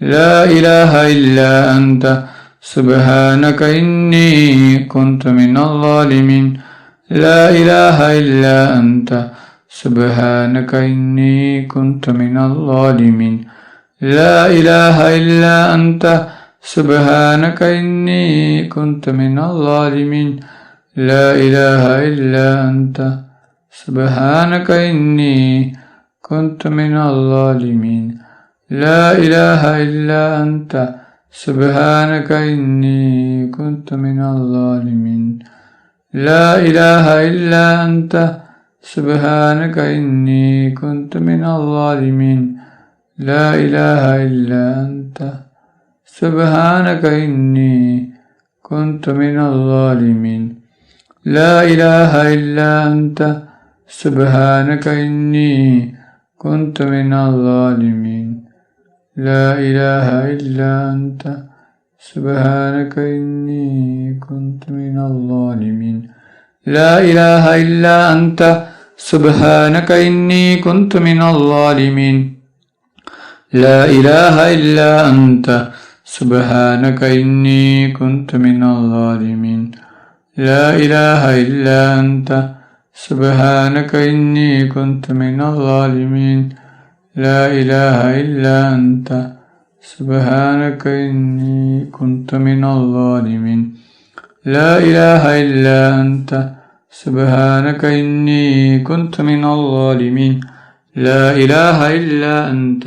لا إله إلا أنت سبحانك إني كنت من الظالمين لا إله إلا أنت سبحانك إني كنت من الظالمين لا إله إلا أنت سبحانك إني كنت من الظالمين لا إله إلا أنت سبحانك إني كنت من الظالمين لا إله إلا أنت سبحانك إني كنت من الظالمين لا إله إلا أنت سبحانك إني كنت من الظالمين لا إله إلا أنت سبحانك إني كنت من الظالمين لا إله إلا أنت سبحانك إني كنت من الظالمين لا إله إلا أنت سبحانك إني كنت من الظالمين لا إله إلا أنت سبحانك إني كنت من الظالمين لا إله إلا أنت سبحانك إني كنت من الظالمين لا إله إلا أنت سبحانك إني كنت من الظالمين لا إله إلا أنت سبحانك إني كنت من الظالمين لا إله إلا أنت سبحانك إني كنت من الظالمين لا إله إلا أنت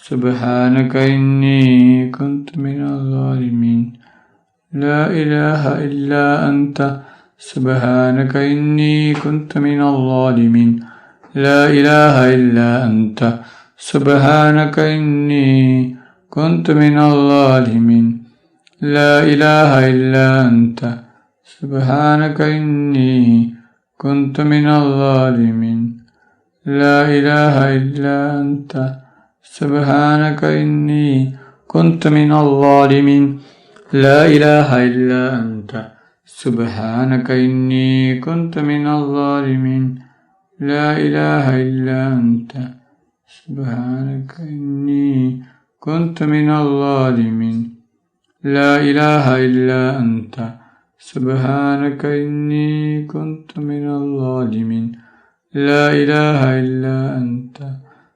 سبحانك إني كنت من الظالمين لا إله إلا أنت سبحانك إني كنت من الظالمين لا إله إلا أنت سبحانك إني كنت من الظالمين لا إله إلا أنت سبحانك إني كنت من الظالمين لا إله إلا أنت سبحانك إني كنت من الظالمين لا إله إلا أنت سبحانك إني كنت من الظالمين لا إله إلا أنت سبحانك إني كنت من الظالمين لا إله إلا أنت سبحانك إني كنت من الظالمين لا إله إلا أنت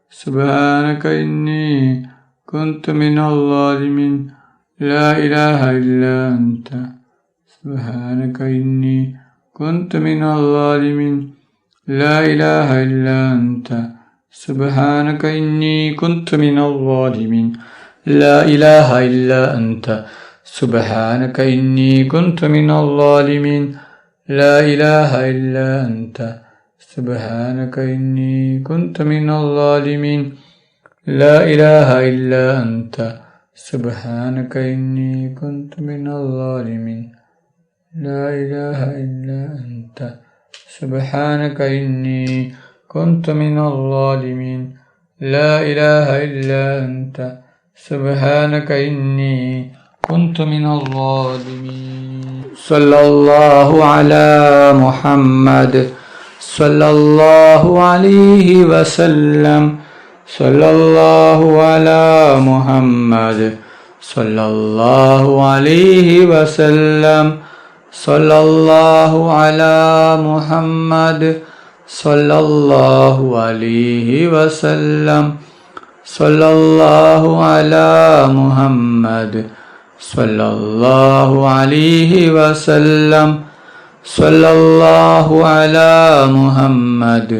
سبحانك إني كنت من الظالمين لا إله إلا أنت سبحانك إني كنت من الظالمين لا إله إلا أنت سبحانك إني كنت من الظالمين لا إله إلا أنت سبحانك إني كنت من الظالمين لا إله إلا أنت سبحانك إني كنت من الظالمين لا إله إلا أنت سبحانك إني كنت من الظالمين لا إله إلا أنت سبحانك إني كنت من الظالمين لا إله إلا أنت سبحانك إني كنت من الظالمين صلى الله على محمد صلى الله عليه وسلم صلى الله على محمد صلى الله عليه وسلم صلى الله على محمد صلى الله عليه وسلم صلى الله على محمد صلى الله عليه وسلم صلى الله على محمد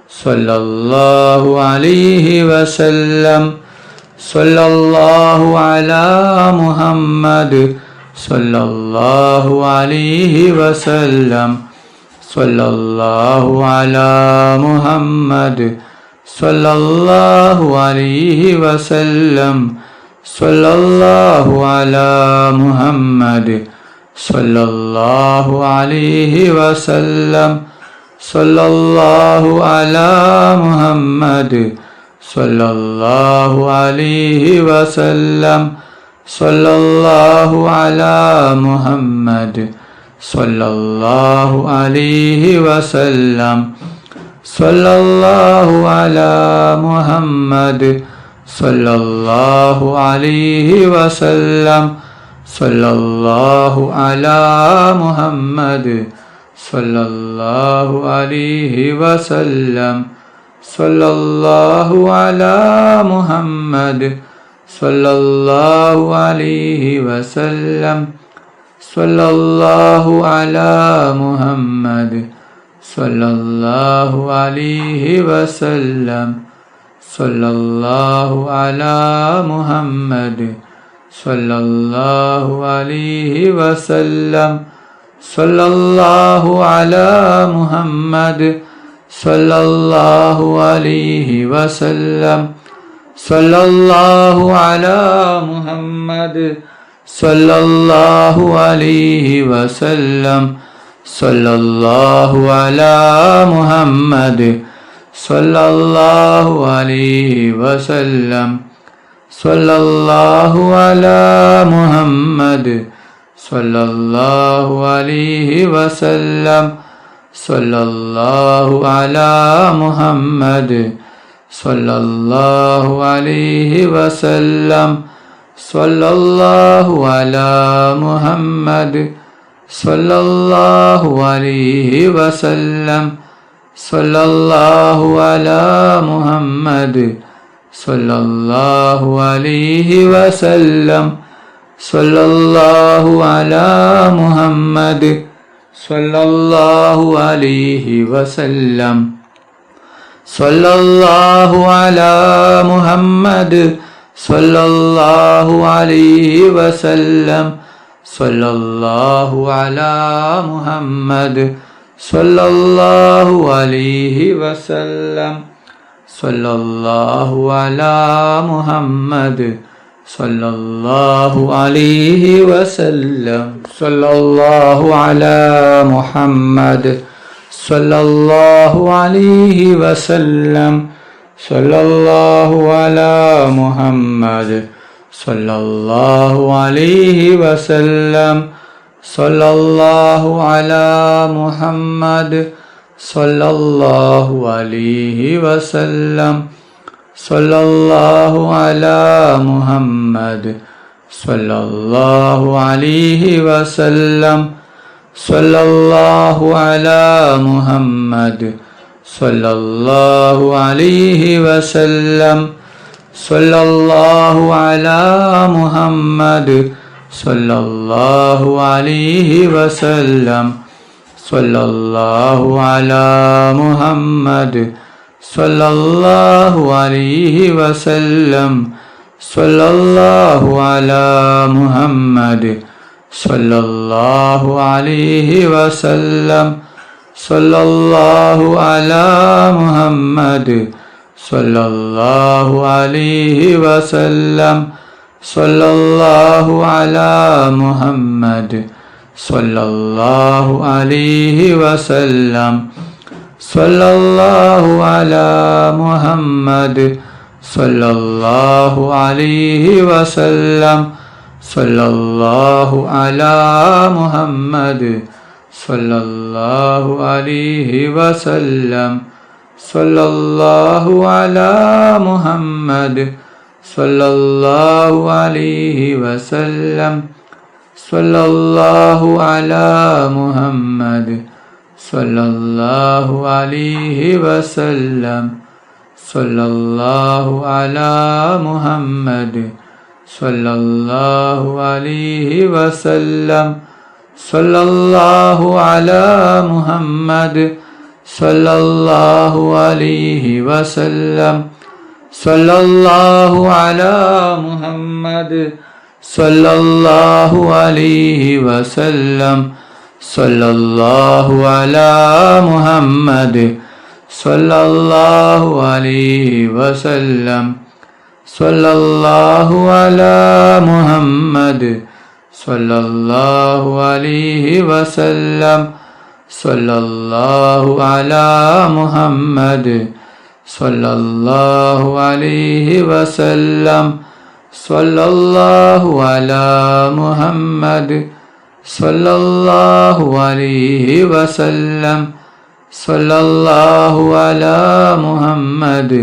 صلى الله عليه وسلم صلى الله على محمد صلى الله عليه وسلم صلى الله على محمد صلى الله عليه وسلم صلى الله على محمد صلى الله عليه وسلم صلى الله على محمد صلى الله عليه وسلم صلى الله على محمد صلى الله عليه وسلم صلى الله على محمد സല്ലല്ലാഹു അലൈഹി വസല്ലം. സല്ലല്ലാഹു അലാ മുഹമ്മദ് സല്ലല്ലാഹു അലൈഹി വസല്ലം. സല്ലല്ലാഹു അലാ മുഹമ്മദ് സല്ലല്ലാഹു അലൈഹി വസല്ലം. സല്ലല്ലാഹു അലാ മുഹമ്മദ് സല്ലല്ലാഹു അലൈഹി വസല്ലം. സല്ലല്ലാഹു അലാ മുഹമ്മദ് സല്ലല്ലാഹു അലൈഹി വസല്ലം. സല്ലല്ലാഹു അലാ മുഹമ്മദ് സല്ലല്ലാഹു അലൈഹി വസല്ലം. സല്ലല്ലാഹു അലാ മുഹമ്മദ് സല്ലല്ലാഹു അലൈഹി വസല്ലം. സല്ലല്ലാഹു അലാ മുഹമ്മദ് സല്ലല്ലാഹു അലൈഹി വസല്ലം. സല്ലല്ലാഹു അലാ മുഹമ്മദ് സല്ലല്ലാഹു അലൈഹി വസല്ലം. സല്ലല്ലാഹു അലാ മുഹമ്മദ് സല്ലല്ലാഹു അലൈഹി വസല്ലം. സല്ലല്ലാഹു അലാ മുഹമ്മദ് സല്ലല്ലാഹു അലൈഹി വസല്ലം. സല്ലല്ലാഹു അലാ മുഹമ്മദ് സല്ലല്ലാഹു അലൈഹി വസല്ലം. സല്ലല്ലാഹു അലാ മുഹമ്മദ് സല്ലല്ലാഹു അലൈഹി വസല്ലം. സല്ലല്ലാഹു അലാ മുഹമ്മദ് സല്ലല്ലാഹു അലൈഹി വസല്ലം. സല്ലല്ലാഹു അലാ മുഹമ്മദ് സല്ലല്ലാഹു അലൈഹി വസല്ലം. സല്ലല്ലാഹു അലാ മുഹമ്മദ് സല്ലല്ലാഹു അലൈഹി വസല്ലം. സല്ലല്ലാഹു അലാ മുഹമ്മദ് സല്ലല്ലാഹു അലൈഹി വസല്ലം. സല്ലല്ലാഹു അലാ മുഹമ്മദ് സല്ലല്ലാഹു അലൈഹി വസല്ലം. സല്ലല്ലാഹു അലാ മുഹമ്മദ് സല്ലല്ലാഹു അലൈഹി വസല്ലം. സല്ലല്ലാഹു അലാ മുഹമ്മദ് സല്ലല്ലാഹു അലൈഹി വസല്ലം. സല്ലല്ലാഹു അലാ മുഹമ്മദ് സല്ലല്ലാഹു അലൈഹി വസല്ലം. സല്ലല്ലാഹു അലാ മുഹമ്മദ് സല്ലല്ലാഹു അലൈഹി വസല്ലം. സല്ലല്ലാഹു അലാ മുഹമ്മദ് സല്ലല്ലാഹു അലൈഹി വസല്ലം. സല്ലല്ലാഹു അലാ മുഹമ്മദ് സല്ലല്ലാഹു അലൈഹി വസല്ലം. സല്ലല്ലാഹു അലാ മുഹമ്മദ് സല്ലല്ലാഹു അലൈഹി വസല്ലം. സല്ലല്ലാഹു അലാ മുഹമ്മദ് സല്ലല്ലാഹു അലൈഹി വസല്ലം. സല്ലല്ലാഹു അലാ മുഹമ്മദ് സല്ലല്ലാഹു അലൈഹി വസല്ലം. സല്ലല്ലാഹു അലാ മുഹമ്മദ് സല്ലല്ലാഹു അലൈഹി വസല്ലം. സല്ലല്ലാഹു അലാ മുഹമ്മദ് സല്ലല്ലാഹു അലൈഹി വസല്ലം. സല്ലല്ലാഹു അലാ മുഹമ്മദ് സല്ലല്ലാഹു അലൈഹി വസല്ലം. സല്ലല്ലാഹു അലാ മുഹമ്മദ് സല്ലല്ലാഹു അലൈഹി വസല്ലം. സല്ലല്ലാഹു അലാ മുഹമ്മദ് സല്ലല്ലാഹു അലൈഹി വസല്ലം. സല്ലല്ലാഹു അലാ മുഹമ്മദ് സല്ലല്ലാഹു അലൈഹി വസല്ലം. സല്ലല്ലാഹു അലാ മുഹമ്മദ് സല്ലല്ലാഹു അലൈഹി വസല്ലം. സല്ലല്ലാഹു അലാ മുഹമ്മദ് സല്ലല്ലാഹു അലൈഹി വസല്ലം. സല്ലല്ലാഹു അലാ മുഹമ്മദ് സല്ലല്ലാഹു അലൈഹി വസല്ലം. സല്ലല്ലാഹു അലാ മുഹമ്മദ് സല്ലല്ലാഹു അലൈഹി വസല്ലം. സല്ലല്ലാഹു അലാ മുഹമ്മദ്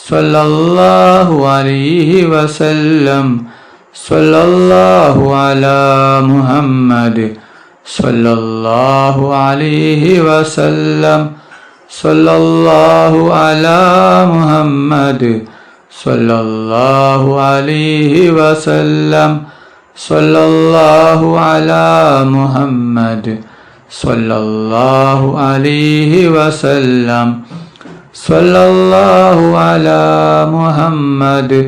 സല്ലല്ലാഹു അലൈഹി വസല്ലം. സല്ലല്ലാഹു അലാ മുഹമ്മദ് സല്ലല്ലാഹു അലൈഹി വസല്ലം. സല്ലല്ലാഹു അലാ മുഹമ്മദ് സല്ലല്ലാഹു അലൈഹി വസല്ലം. സല്ലല്ലാഹു അലാ മുഹമ്മദ് സല്ലല്ലാഹു അലൈഹി വസല്ലം. സല്ലല്ലാഹു അലാ മുഹമ്മദ്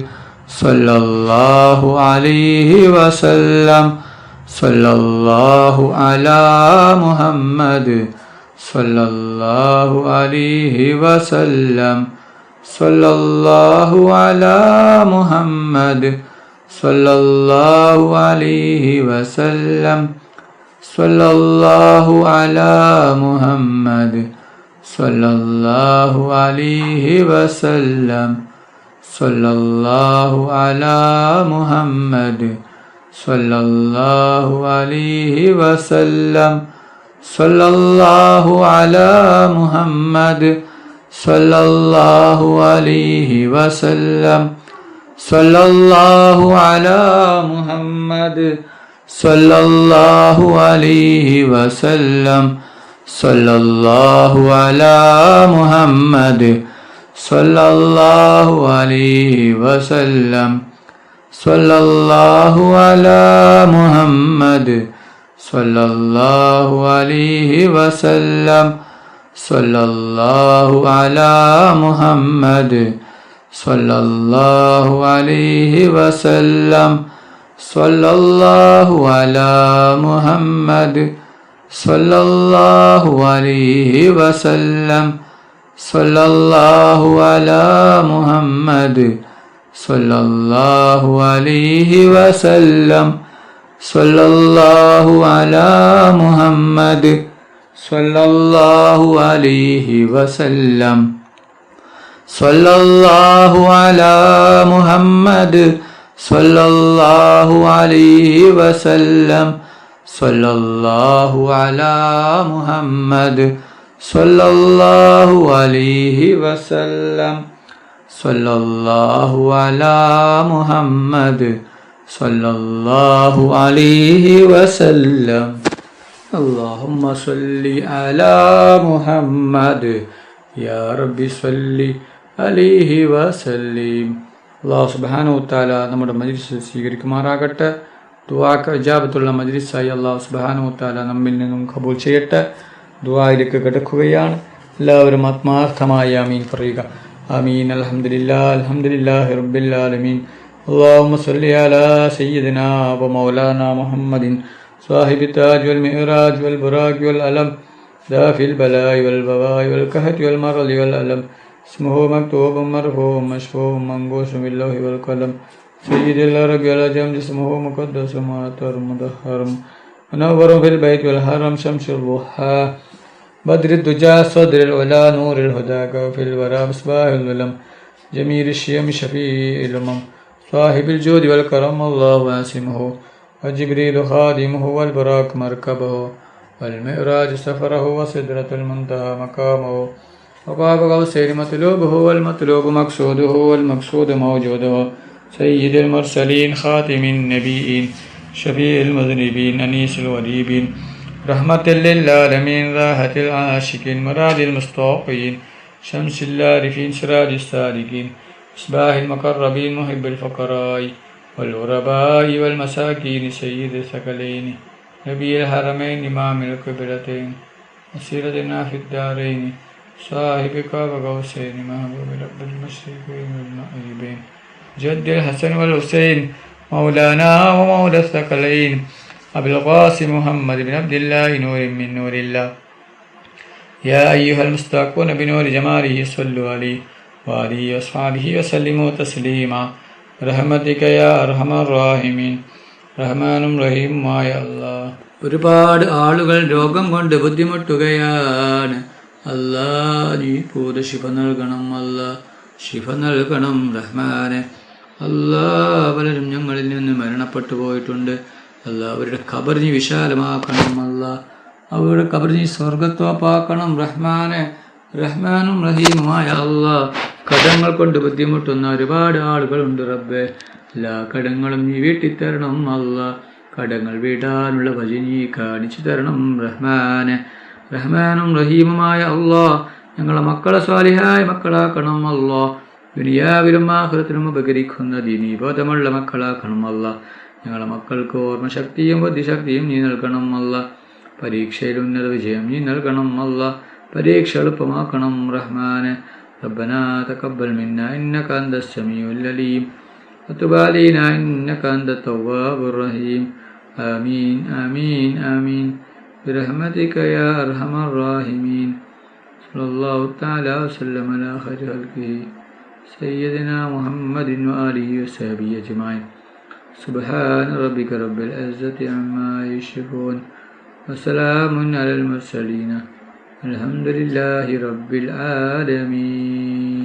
സല്ലല്ലാഹു അലൈഹി വസല്ലം. സല്ലല്ലാഹു അലാ മുഹമ്മദ് സല്ലല്ലാഹു അലൈഹി വസല്ലം. സല്ലല്ലാഹു അലാ മുഹമ്മദ് സല്ലല്ലാഹു അലൈഹി വസല്ലം. സല്ലല്ലാഹു അലാ മുഹമ്മദ് സല്ലല്ലാഹു അലൈഹി വസല്ലം. സല്ലല്ലാഹു അലാ മുഹമ്മദ് സല്ലല്ലാഹു അലൈഹി വസല്ലം. സല്ലല്ലാഹു അലാ മുഹമ്മദ് സല്ലല്ലാഹു അലൈഹി വസല്ലം. സല്ലല്ലാഹു അലാ മുഹമ്മദ് സല്ലല്ലാഹു അലൈഹി വസല്ലം. സല്ലല്ലാഹു അലാ മുഹമ്മദ് സല്ലല്ലാഹു അലൈഹി വസല്ലം. സല്ലല്ലാഹു അലാ മുഹമ്മദ് സല്ലല്ലാഹു അലൈഹി വസല്ലം. സല്ലല്ലാഹു അലാ മുഹമ്മദ് സല്ലല്ലാഹു അലൈഹി വസല്ലം. സല്ലല്ലാഹു അലാ മുഹമ്മദ് സല്ലല്ലാഹു അലൈഹി വസല്ലം. സല്ലല്ലാഹു അലാ മുഹമ്മദ് സല്ലല്ലാഹു അലൈഹി വസല്ലം. സല്ലല്ലാഹു അലാ മുഹമ്മദ് സല്ലല്ലാഹു അലൈഹി വസല്ലം. സല്ലല്ലാഹു അലാ മുഹമ്മദ് സല്ലല്ലാഹു അലൈഹി വസല്ലം. സല്ലല്ലാഹു അലാ മുഹമ്മദ് സല്ലല്ലാഹു അലൈഹി വസല്ലം. സല്ലല്ലാഹു അലാ മുഹമ്മദ് സല്ലല്ലാഹു അലൈഹി വസല്ലം. അല്ലാഹുമ്മ സ്വല്ലി അലാ മുഹമ്മദ് യാ റബ്ബി സ്വല്ലി അലൈഹി വസല്ലിം. അല്ലാഹു സുബ്ഹാനഹു വ തആല നമ്മുടെ മജ്ലിസ് സ്വീകരിക്കുമാറാകട്ടെ. ദുആക്ക് ഇജാബത്തുള്ള മജ്ലിസായി അല്ലാഹു സുബ്ഹാനഹു വ തആല നമ്മിൽ നിന്നും കബൂൽ ചെയ്യട്ടെ. ദുആയിലേക്ക് കിടക്കുകയാണ്. എല്ലാവരും ആത്മാർത്ഥമായി ആമീൻ പറയുക. ആമീൻ. അൽഹംദുലില്ലാഹ് അൽഹംദുലില്ലാഹി റബ്ബിൽ ആലമീൻ. അല്ലാഹുമ്മ സ്വല്ലി അലാ സയ്യിദിനാ വ മൗലാനാ മുഹമ്മദിൻ സാഹിബി താജ് വൽ മിഅ്റാജ് വൽ ബുറാഖ് വൽ അലം ദാഫിൽ ബലായി വൽ ബവായി വൽ കഹതി വൽ മറദി വൽ അലം اسمه مكتوب مرفوع مشفوع منقوش باللوح والقلم سيد العرب والعجم جسمه مقدس معطر مدهر منور في البيت والحرم شمس الضحى بدر الدجى صدر العلا نور الهدى كوفي الورى مصباح الظلم جميل الشيم شفيع الأمم صاحب الجود والكرم الله عاصمه وجبريل خادمه والبراق مركبه والمعراج سفره وسدرة المنتهى مقامه وقاب قوسين مطلوبه والمطلوب مقصوده والمقصود موجوده سيد المرسلين خاتم النبيين شفيع المذنبين أنيس الوليبين رحمة للعالمين راحة العاشقين مراد المستوقين شمس العارفين سراج السالكين مصباح المقربين محب الفقراء والغرباء والمساكين سيد الثقلين نبي الحرمين إمام القبلتين وسيرتنا في الدارين صاحبك وقوسين محبوب رب المشرقين والمغربين جد الحسن والحسين مولانا ومولى الثقلين أبي القاسم محمد بن عبد الله نور من نور الله يا أيها المستاقون بنور جماله صلوا عليه وآله وأصحابه وسلموا تسليما رحمتك يا أرحم الراحمين റഹ്മാനും റഹീമുമായ അല്ലാഹ്. ഒരുപാട് ആളുകൾ രോഗം കൊണ്ട് ബുദ്ധിമുട്ടുകയാണ്. അല്ലാ, നീ പൂർണ്ണ ശിഫ നൽകണം. അല്ലാ, ശിഫ നൽകണം റഹ്മാനെ. അല്ലാ, പലരും ഞങ്ങളിൽ നിന്ന് മരണപ്പെട്ടു പോയിട്ടുണ്ട്. അല്ലാ, അവരുടെ ഖബർ നീ വിശാലമാക്കണം. അല്ലാ, അവരുടെ ഖബർ നീ സ്വർഗത്തോപ്പാക്കണം റഹ്മാനെ. റഹ്മാനും റഹീമുമായ അല്ലാഹ്. കടങ്ങൾ കൊണ്ട് ബുദ്ധിമുട്ടുന്ന ഒരുപാട് ആളുകളുണ്ട് റബ്ബേ. എല്ലാ കടങ്ങളും നീ വീട്ടിത്തരണം അല്ലാ. കടങ്ങൾ വീടാനുള്ള വഴി നീ കാണിച്ചു തരണം റഹ്മാനെ. റഹ്മാനും റഹീമുമായ അല്ലാ, ഞങ്ങളെ മക്കളെ സ്വാലിഹായ മക്കളാക്കണം അല്ലാ. ദുനിയാവിലും ആഖിറത്തിലും ഉപകരിക്കുന്ന ദീനീ ബോധമുള്ള മക്കളാക്കണം അല്ലാ. ഞങ്ങളെ മക്കൾക്ക് ഓർമ്മശക്തിയും ബുദ്ധിശക്തിയും നീ നൽകണം അല്ലാ. പരീക്ഷയിൽ ഉന്നത വിജയം നീ നൽകണം അല്ലാ. പരീക്ഷ എളുപ്പമാക്കണം റഹ്മാനെ. ربنا تقبل منا إنك أنت السميع العليم وتب علينا إنك أنت التواب الرحيم آمين آمين آمين برحمتك يا أرحم الراحمين. صلى الله تعالى وسلم على خير خلقه سيدنا محمد وآله وصحبه أجمعين. سبحان ربك رب العزة عما يصفون وسلام على المرسلين الحمد لله رب العالمين.